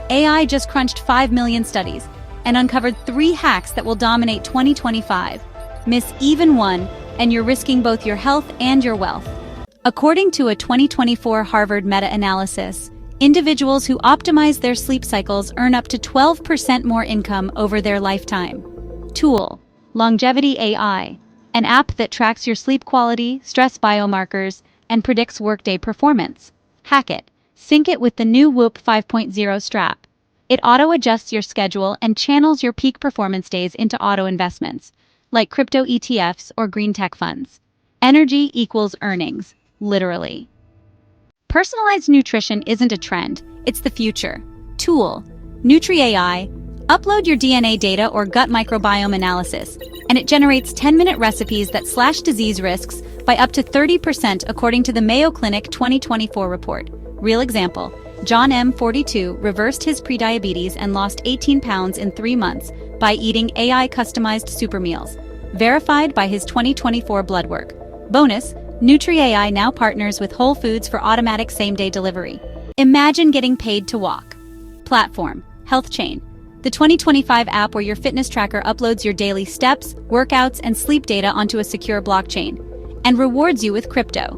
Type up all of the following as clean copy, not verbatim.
AI just crunched 5 million studies and uncovered 3 hacks that will dominate 2025. Miss even one, and you're risking both your health and your wealth. According to a 2024 Harvard meta-analysis, individuals who optimize their sleep cycles earn up to 12% more income over their lifetime. Tool: LongevityAI, an app that tracks your sleep quality, stress biomarkers, and predicts workday performance. Hack it. Sync it with the new Whoop 5.0 strap. It auto-adjusts your schedule and channels your peak performance days into auto-investments, like crypto ETFs or green tech funds. Energy equals earnings, literally. Personalized nutrition isn't a trend, it's the future. Tool: NutriAI. Upload your DNA data or gut microbiome analysis, and it generates 10-minute recipes that slash disease risks by up to 30% according to the Mayo Clinic 2024 report. Real example: John M. 42 reversed his prediabetes and lost 18 pounds in 3 months by eating AI-customized super meals, verified by his 2024 blood work. Bonus: NutriAI now partners with Whole Foods for automatic same-day delivery. Imagine getting paid to walk. Platform: HealthChain, the 2025 app where your fitness tracker uploads your daily steps, workouts, and sleep data onto a secure blockchain, and rewards you with crypto.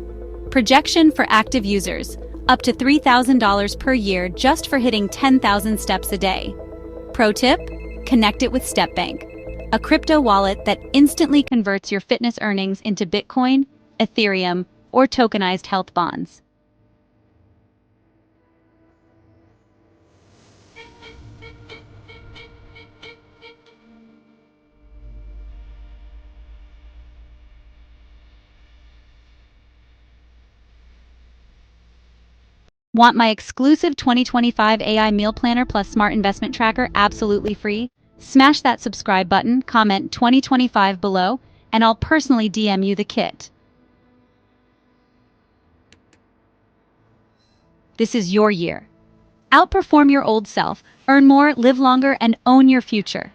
Projection for active users: up to $3,000 per year just for hitting 10,000 steps a day. Pro tip: connect it with StepBank, a crypto wallet that instantly converts your fitness earnings into Bitcoin, Ethereum, or tokenized health bonds. Want my exclusive 2025 AI Meal Planner plus Smart Investment Tracker absolutely free? Smash that subscribe button, comment 2025 below, and I'll personally DM you the kit. This is your year. Outperform your old self, earn more, live longer, and own your future.